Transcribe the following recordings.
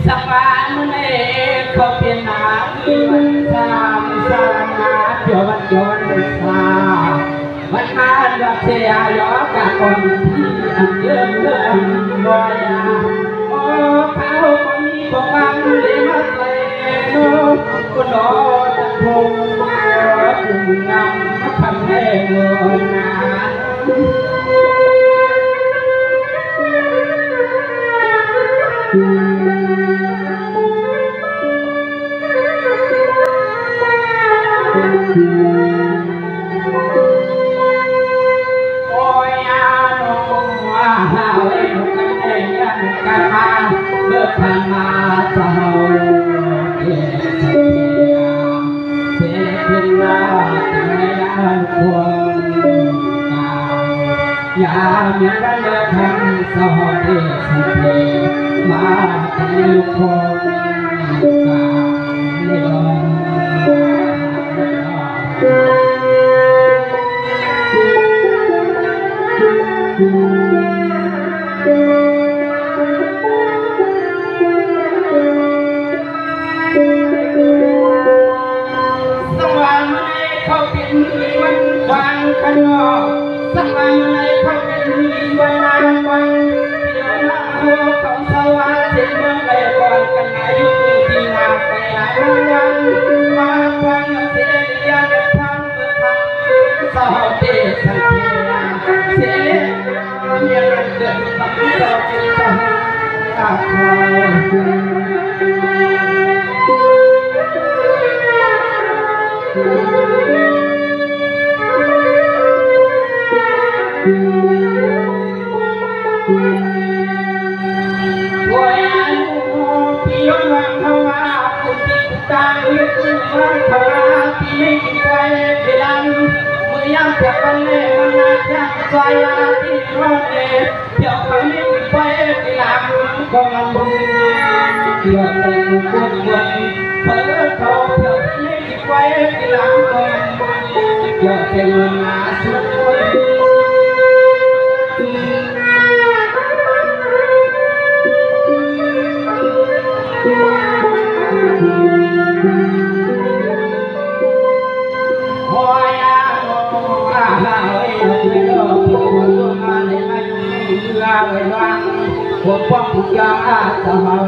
สักวันนี้เขาเปลี่ยนหน้าวันสามสารนาเดียววันย้อนสาวันมาดับเสียยอกับคนที่อันเยอะเกินบ่อยโอ้เขาคนนี้พวกมันเลยมาใส่โน้คนโน้ตะพงกุ่มงามทำให้เงินนาทางมาเจ้าเอ๋เสียเสียเป็นว่าแต่ยังควงกายาเมียรันเดินทางสหเอ๋สิเอ๋มาที่ลูกคงกายเลี้ยงขนมสักวันในเขาเป็นวันนานวันเดียวนาเขาสวรรค์เสียงเมืองไปก่อนกันอายุที่นาไปหลายวันมาฟังเสียงเรียนทางเมืองทางสาวเด็กสังเกตเสียงเรียนเกิดตั้งแต่เป็นทหารตาลึกมันทราที่ไม่กินไปเวลาเมื่อยามเจ็บวันเล่มันน่าจะใจที่ร้อนเเดี๋ยวเขาไม่กินไปเวลาก็มันบุญเดี๋ยวจะปวดปวดเผลอเขาเดี๋ยวที่ไม่กินไปเวลาก็มันบุญเดี๋ยวจะเงินหาสุดผมป้องผู้ยาจะหา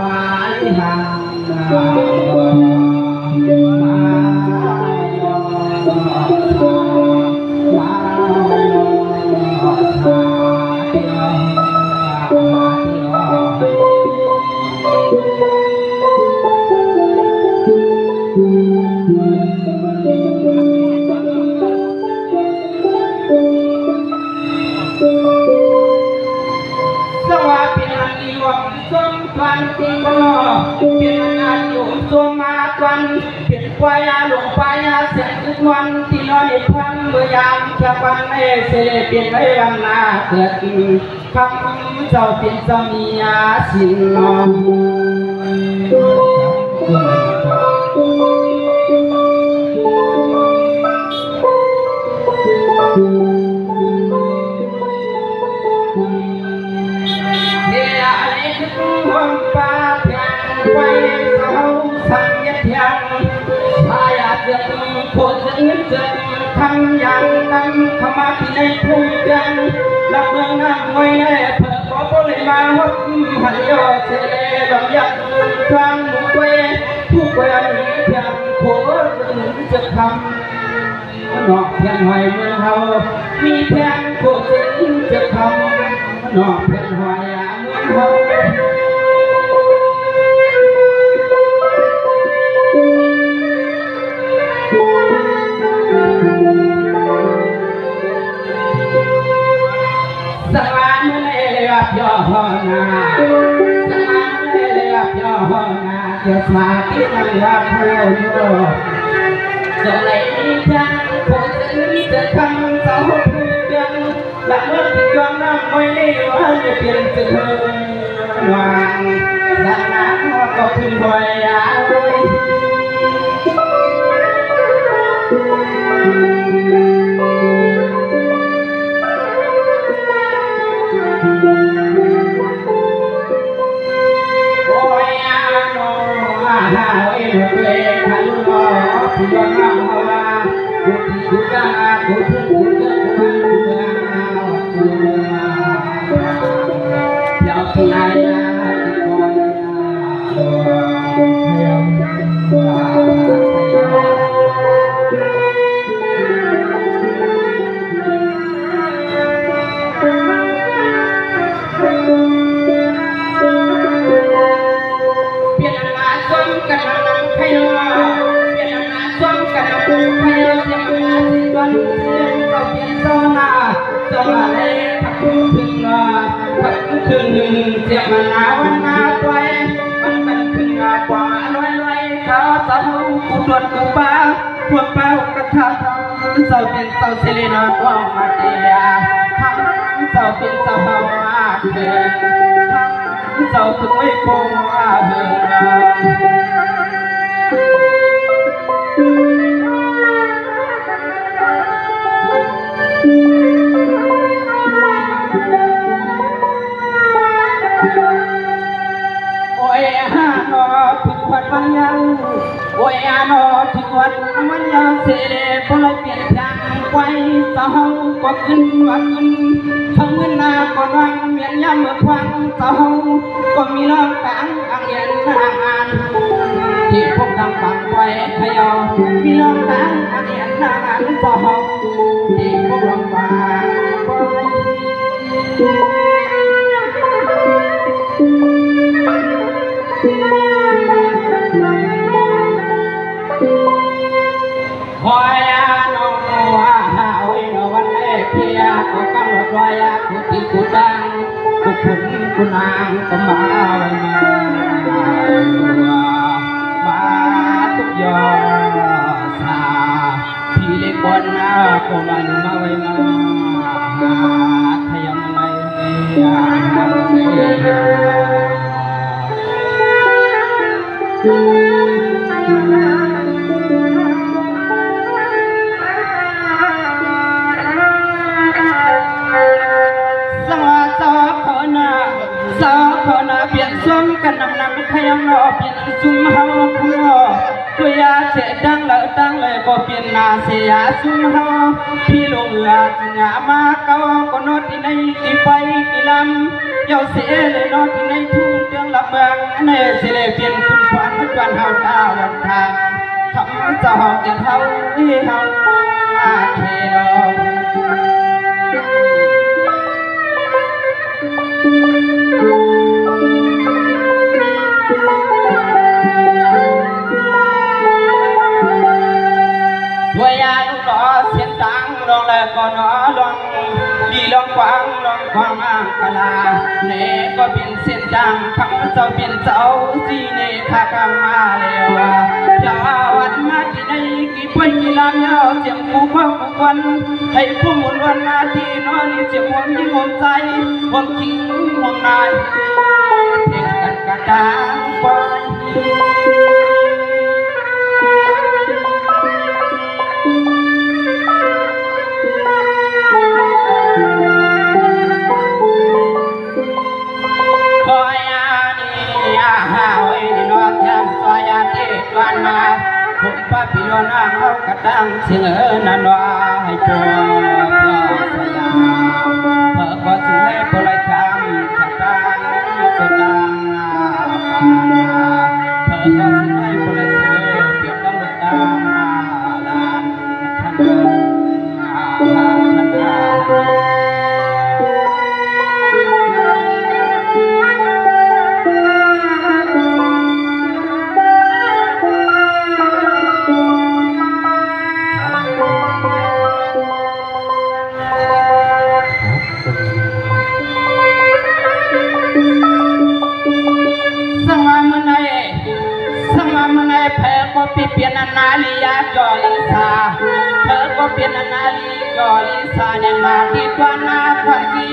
ยห่างวันที่ก็เป็นงานอยู่ตัวมาวันเป็นควายหลงไปเสียงทุกวันที่นอนพันเมื่อยามแค่วันไม่เสียเปลี่ยนไม่วันนาเกิดคำเจ้าเป็นสามีสินนอนไปเสาสังเย็ดยังชายเกิดโคตรเงินเกิดทำอย่างนั้นขมาที่ในทุ่งยังลับเมืองนั่งไว้ในเพื่อขอโปรยมาหักหันยอดเสด็จลำยักทางมุกเวผู้เวรีเพียงโคตรเงินจะทำนอกเพียงหอยเมืองเขามีเพียงโคตรเงินจะทำนอกเพียงหอยเมืองเขาสวรรค์ในเลือบย่อหนาสวรรค์ในเลือบย่อหนาเดี๋ยวมาที่นั่งว่าเพื่อนโย่ส่งเลยจังคนจะทำเสาพื้นยังหลับเมื่อที่กองน้ำไม่ได้ว่าจะเปลี่ยนจะเธอวางสักน้ำก็ขึ้นบ่อยโอ้ย หาไว้ด้วยขันรอผู้ยอมรับว่าผู้ที่ผู้กล้าผู้ทุ่งผู้เกิดผู้เมืองผู้เมืองยาวที่ไหนที่คอยถึงเสียมันหนาวหนาไปมันเป็นขึ้นงากว่าลอยเขาเจ้าผู้ตรวจกูป้าพวกเป้ากระทะทำเจ้าเป็นเจ้าเสลีนอกว่ามาเดียทำเจ้าเป็นเจ้าเฮาอาเดินทำเจ้าถึงไม่โกงอาเดินทุกวันวันยังโอ้ยอาโนทุกวันวันยังเสด็จพลเปลี่ยนทางไปสาวก็ขึ้นวันทั้งเงินนาก็นอนเมียนยามเมื่อควันสาวก็มีน้องต่างอังเย็นทางงานที่พวกทางฝั่งไปพยอมีน้องต่างอังเย็นทางงานสาวที่พวกลำบากหอยน้องว่าหาไว้นวันเล็กเพียก็กำลังรอยกุฏิกุดังกุขุนกุนางก็มาไว้มาทุกยอสาพี่เล็กบนนาก็มันมาไว้มาขยำไม่สาวคนเปลี่ยนซุ้มกันนำขยันรอเปลี่ยนซุ้มเฮาคู่ตัวยาเสดังเลยก็เปลี่ยนนาเสียซุ้มเฮาพี่ลงเรือจึงมาเก่าก็นอที่ในที่ไปที่ลำเจ้าเสียเลยนอที่ในทุ่งเตืองละเมืองในเสเลยเปลี่ยนคุณขวัญวันเฮาตาวันทางทำเจ้าหอกจะเท่าที่เฮาอาเทลด้วยยาลูกหล่อเสียงตังลองเลยก็หนอลองดีลองกว้างลองความอ่างกะลาเนก็เป็นเส้นจังคำเจ้าเป็นเจ้าจีเนข้ากำมาเลวอยาวัดมาที่ไหนกี่ป่วยกี่ลำยาวเจียมกูพ่อกูควันให้ผู้หมุนวันนาทีน้อยเจียมความยิ่งความใจความคิงความนายเพลงกันกระด้างไปวันมาผมป้าพี่น้องเขากระดังเสียงนันว่าให้โจมสยามเพื่อก็สิ่งให้บริกรรมขัดดังสุดดังเพื่อก็สิ่งให้บริสุทธิ์เปรียบดังลูกดาวลานขันเปลี่ยนนาลียาจอลิซาเธอก็เปลี่ยนนาลีจอลิซาเนี่ยมาที่ตัวนาควันกี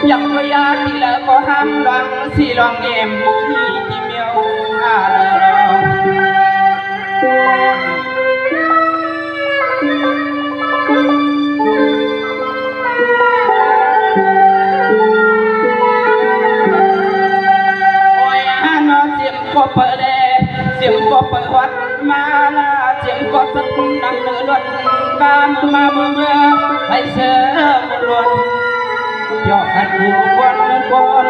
ยังตัวยาที่เลิกก็ห้ามรังสีรองเอ็มมีที่เมียวอะไรโอ้ยฮานอเสียงก็เปิดเสียง ก็เปิดวัดมาลาเจียงก็สักนังเนื้อล้วนกามาเมื่อให้เสือมล้วนยอกกันดูวันก่อน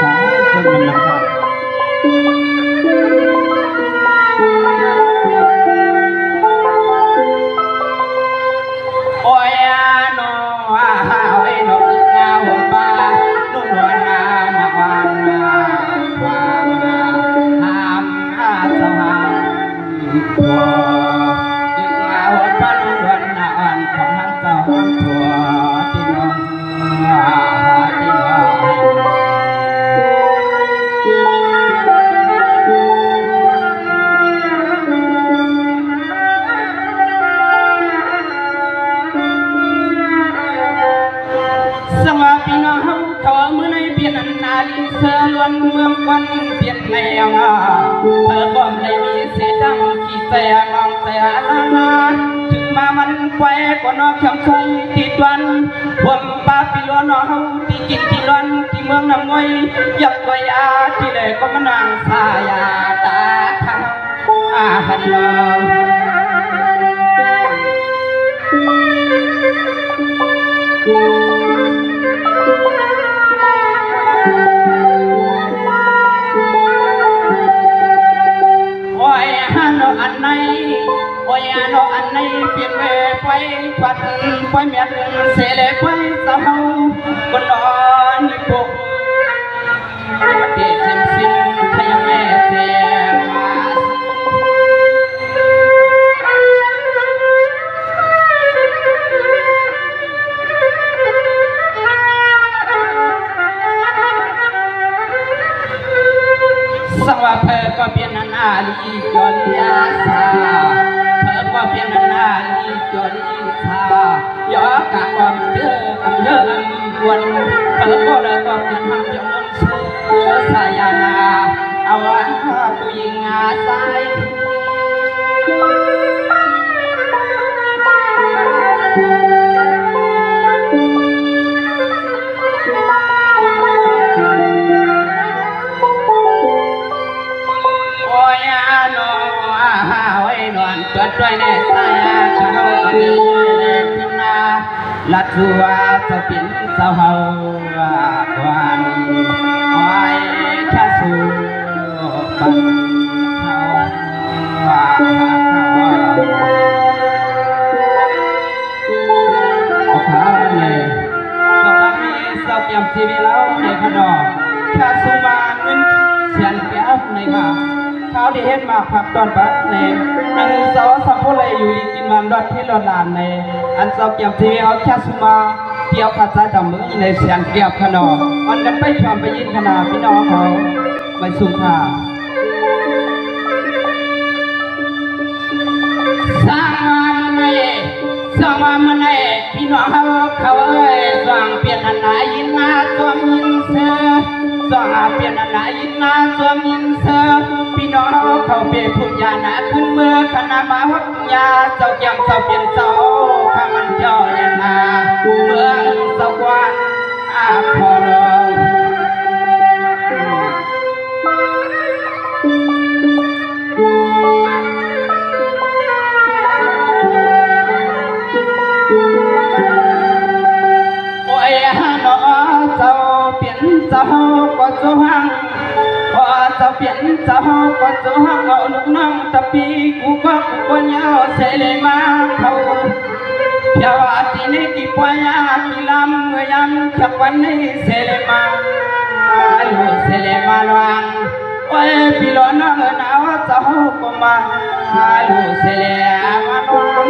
สายคนมันหนักโอ้ยโน่โอ้ยโน่เงาบ้านุ่นวลนาหนักวันความห้ามสหายผัวจึงเงาบ้านุ่นวลนาของทั้งเจ้าผัวที่น้องที่น้องสวัสดีน้องเขาเมื่อในเปลี่ยนนาลีเสือล้วนเมืองวันเปลี่ยนแนวเธอก็ไม่มีเสียดังขี้แต่มองแต่ลาถึงมามันไฟก็นอกแคมป์คงติดวันผมปาปิโลน้องที่กินที่ร้อนที่เมืองน้ำงอยยับกวยอาที่เลยก็มานั่งสายาตาทางหันลงอันไหนโอ้ยโนอันไหนเปลี่ยนไปปัดไปเมียนเสลไปสาวคนนอนปุกเด็กจิมซิมพยังแม่เสียมาสวัสดีก็เปลี่ยนนาลีจอลีอาซาเธอก็เปลี่ยนนาลีจอลีซายอกะความเดือวันเธอก็เลยก็เปลี่ยนทำอย่างนั้นเสือสายนาเอาวันผู้หญิงอาศัยเกิดด้วยในสายเขาดีขึ้นนาลัดสัวจะเป็นสาวเฮาวันอ้อยแค่สู้บังเขาเขาเลยสองนี้สอบยำชีวิตเราในขนมแค่สู้มาเงินเสียนแก้วในมาเขาได้เห็นมาผักตอนบัดในอันสาวสัมพุเลยอยู่กินมันดอดที่หลอดลานในอันสอบเกี่ยวที่เอาแค่สุมาเกี่ยวขัดใจจำมือในเสียงเกี่ยวขนมอันกันไปชมไปยินขนาดพี่น้องเขาไปสุ่มข่าสร้างมันในพี่น้องเขาสร้างเปลี่ยนอันไหนยินมาตัวมินเสือสร้างเปลี่ยนอันไหนยินมาตัวมินเสือพี่น้องเขาเป็นผู้ยาหนาขึ้นเมื่อคณะมาวัดยาเจ้ายังเจ้าเปลี่ยนเจ้าข้ามันย่อยนาเมืองสวรรค์พอลงโอ้ยฮะน้อเจ้าเปลี่ยนเจ้าก็เจ้าหังพอเจ้าเปลี่ยนเจ้าก็เจ้าหังเอาลูกน้องตะปีกูก็ยาวเสเลมาเขาเจ้าที่นี่กี่ปอยากี่ลำเมื่อยังจับวันนี้เสเลมาลูเสเลมาลวงโอ้ยพี่หลอนเงินเอาเจ้าก็มาลูเสเลมาลวง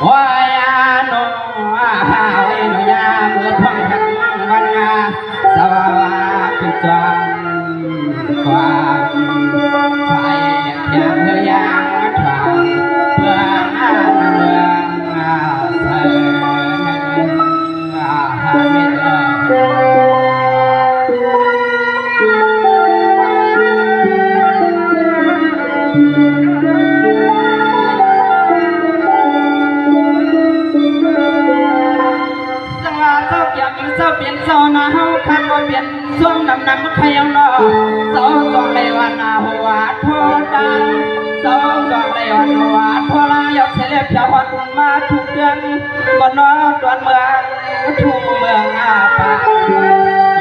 วายโนยาเมื่อพังหักวันงาสวาเป็นจังความใส่เขียนเนื้อย่างทางเพื่อเมืองใส่หาไม่ ช่วงนำใครเอาเนาะสองจองเลยวันนาหัวทอดังสองจองเลยวันหัวทอลายกเสลียบยาวัดมาทุกเดือนก็นอดวนเมืองทุ่งเมืองอาปา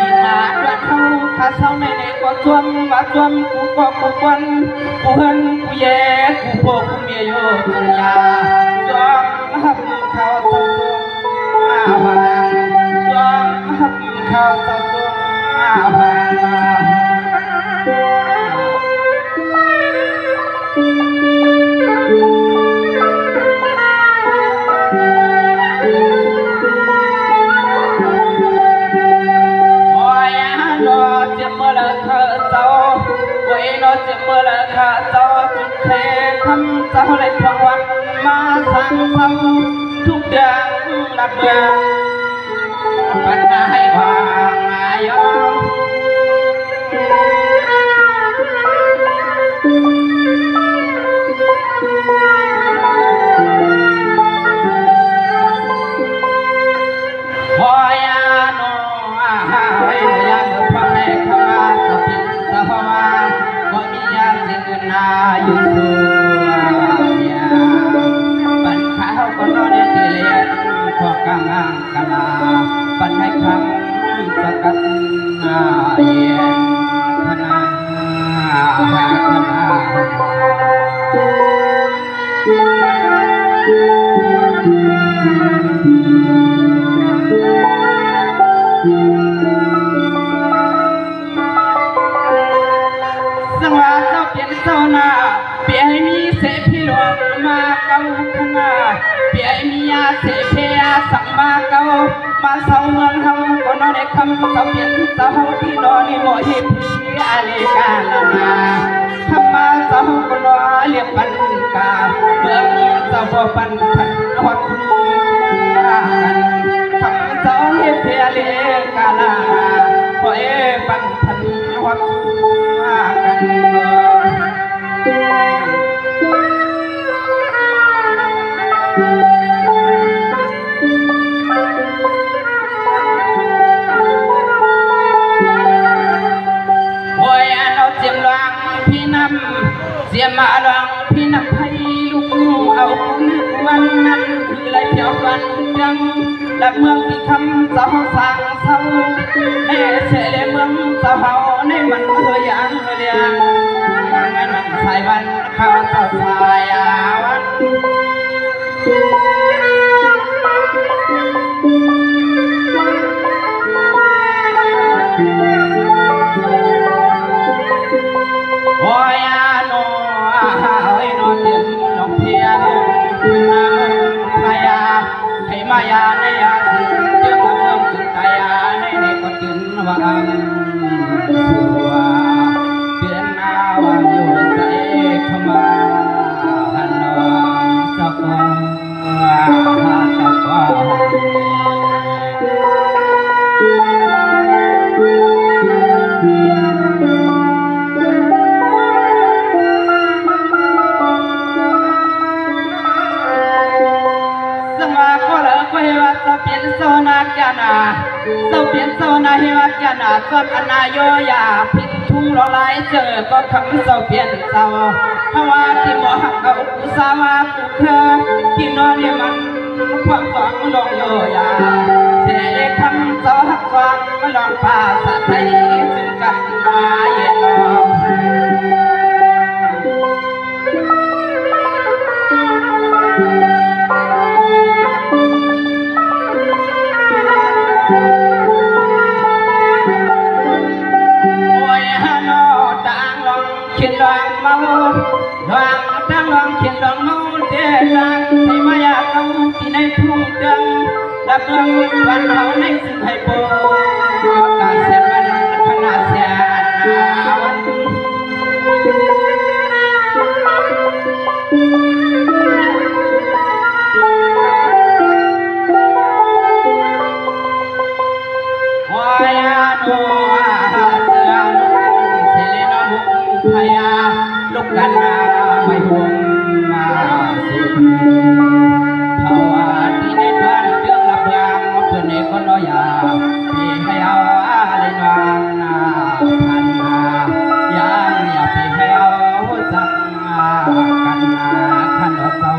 ยินนาดวนเขาข้าเศร้าในก็จวมว่าจวมกูก็กูควันกูเฮินกูแย่กูโผกูเมียโยตุนยาจวมหับเขาเศร้าจวมอาวังจวมหับเขาเศร้าจวมอาวังข้าเจ้าจุดเทคำเจ้าเลยพวันมาสั่งเศร้าทุกเดือนละเมื่อปัญหาให้วางอายอมพอยาโนอาหาไว้ยามพระแม่ข้าสปินสภาวะก็มียาสิ่งอื่นนาอยู่สู่ปัญหาเขาก็นอนในที่เลี้ยงพวกกางกะลาปัญหาคำสกัดเย็นขนาขนาสังวาเจ้าเปลี่ยนเจ้าหน้าเปลี่ยนให้มีเสพิหลวงมาเก้าขนาเปลี่ยนให้มียาเสพยาสังมาเก้ามาเศร้าเมืองเฮาก็นอนในคำเจ้าเปลี่ยนเจ้าเฮาที่นอนในหมอหิบที่อาเลกาลนาทำมาเจ้าก็นอนเรียบปันกาเมืองเจ้าบ่ปันพันหัดคุณกันทำเจ้าเฮ็ดเพียเลกาลาพอปันพันหัดกันโอ้ยเราเจียมรังพี่นำเสียมารังพี่นำให้ลูกเอาวันนั้นคือไรเพียวกันยังและเมืองที่คำเจ้าสั่งเศร้าเอเสเลเมืองเจ้าเฮาในมันเฮืยังเลียงงั้นมันสายวันเขาเจ้าสายวันโอ้ยโนเฮ้ยโนเต็มลงเพียงเป็นน้ำพยาให้มายาในยาสิเจ้าเมืองจุดตายาในก็ตื่นวังสัวเตือนนาวางอยู่ใส่ขมาหันนองสักวันสักวันเปลี่ยนโซนาแกนาเปลี่ยนโซนาเฮวาแกนาสวดอนายโยยาพิงทุ่งลอยลายเจอก็คำเปลี่ยนเศร้าเพราะว่าที่หมอหักเอากุสาวากุเคที่นอนเนี่ยมันความสองลองโยยาเสียคำเศร้าหักความมาลองภาษาไทยจึงกันมาเย็นลองเขียนดองเมาดองตั้งดองเขียนดองเมาเดือดรังให้มายาเขาที่ในทุ่งเดืองดับเมืองวันเขาในซึ่งให้โบกาเสียมันขนาดเสียนาวันวายาโนเสือเสเลนบุกพยาลูกกันนาไม่ห่วงมาสุดภาวะที่ในบ้านเรื่องลับยางเพื่อนเอกก็น้อยยาพี่ให้เอา กันขันเจ้าสั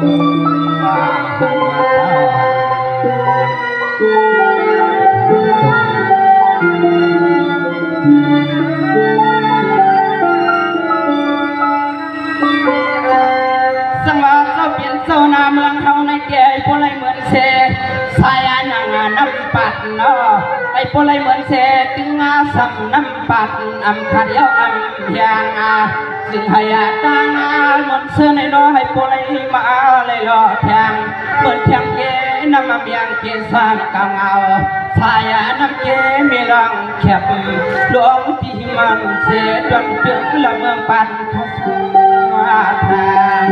งวาเจ้าเปลี่ยนเจ้าหน้าเมืองเขาในแก่พวกไรเหมือนเสสายนางน้ำปัดเนาะไอ้พวกไรเหมือนเสตึงอาสัมน้ำปัดอำขัดเย้าอำยางซึ่งให้ตางหมดเสื้อในน้อยให้พวกไรมาเลยรอแทงเหมือนแทงเกน้ำมาเบียงเกสานกางเอาสายน้ำเกมีรังแคบหลวงที่มันเสดวนเดือดละเมืองปันทัศว่าทาง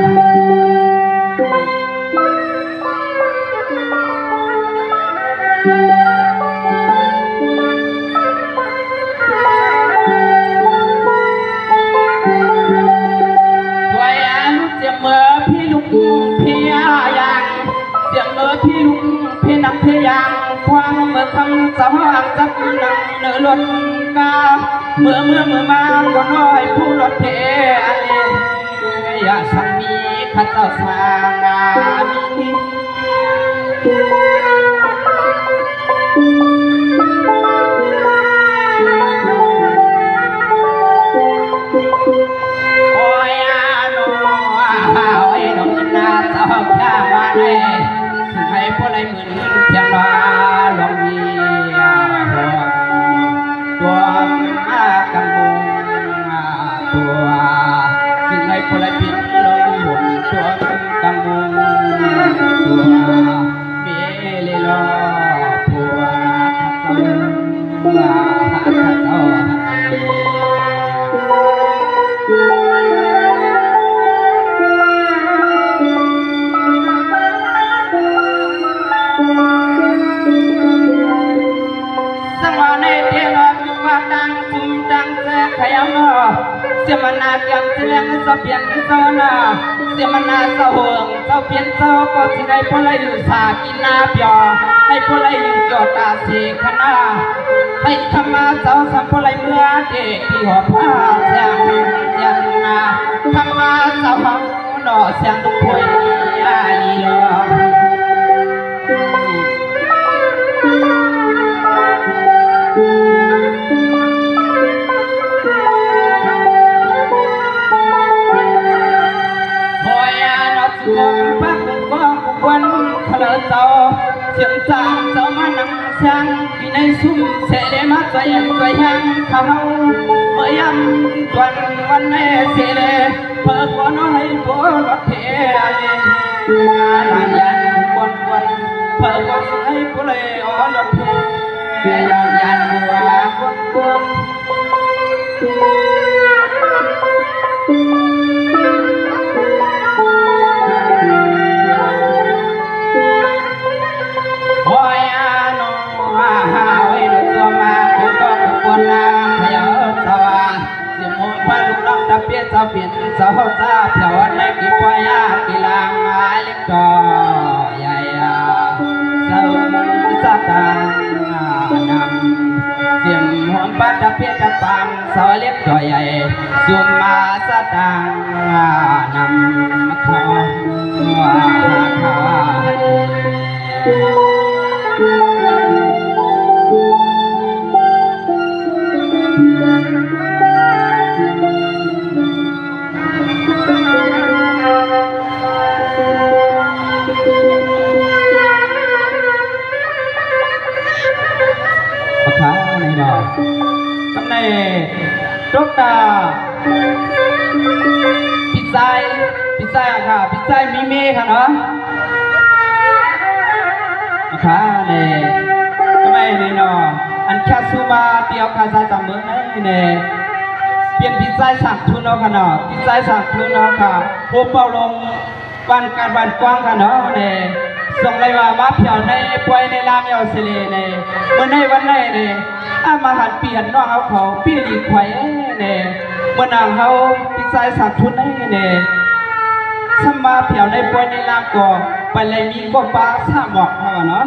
เมื่อพี่ลุกพี่ยังเสียงเมื่อพี่ลุกพี่นักพี่ยังความเมื่อคำสว่างจับนังเนื้อล้นกาเมื่อมาก็น้อยผู้รถเทอะไรอย่าสังมีข้าเจ้าสร้างงานซึ่งให้พวกไรเหมือนเพียงว่าลองมีตัวกังวลตัวซึ่งให้พวกไรปิดลองมีหัวตัวกังวลตัวเบลลอผัวข้าเจ้าขยันเสียมันนาเกี่ยมเสียงเสเปียนเสนาเสียมันนาเสห่วงเสเปียนเสก็ที่ได้พลายอยู่สากินนาเปียให้พลายอยู่จอดตาสีขนาให้ธรรมะเสาสัมพลายเมื่อเด็กที่หอบผ้าแสงยันนาธรรมะเสาหังหน่อแสงตุ้งพุยอาลีลอปักกองวันขลุ่นเจ้าเสียงจางเจ้ามานั่งช่างที่ในซุ้มเสด็จมาใจยังเขาเมื่อยำจวนวันแม่เสด็จเพื่อขอน้อยโบรถเทเลลานยันกวนเพื่อขอให้ผู้เลยอ๋อรถเทยันว่ากวนเปลี่ยนเสาเปลี่ยนเสาเจ้าเผาในกี่ปอยากี่ลางไม้เล็กต่อใหญ่เสาสะตานำเสียงหัวปัดตะเปลี่ยนตะปังเสาเล็กต่อใหญ่ซุ่มมาสะตานำเขาขาในดอกกำในรถตาพิซซ่าค่ะพิซซ่ามีเมค่ะเนาะขาในกำในเนาะอันแค่ซูมาเตียวคาซาจำเมืองนี่เปลี่ยนพิซซ่าสั่งทุนเนาะค่ะเนาะพิซซ่าสั่งทุนเนาะค่ะโฮเป่าลงบ้านการบ้านกว้างค่ะเนาะเนี่ยส่งเลยว่ามาเพียวในป่วยในลามยาวเสลีเนี่ยเมื่อในวันไหนเนี่ยมาหันเปลี่ยนน้องเขาเปลี่ยนอีกไข่เนี่ยเมื่อนางเขาพิซซ่าสักชุดเนี่ยสมาเพียวในป่วยในลามก่อไปเลยมีก็ปลาสามหมอกเขาเนาะ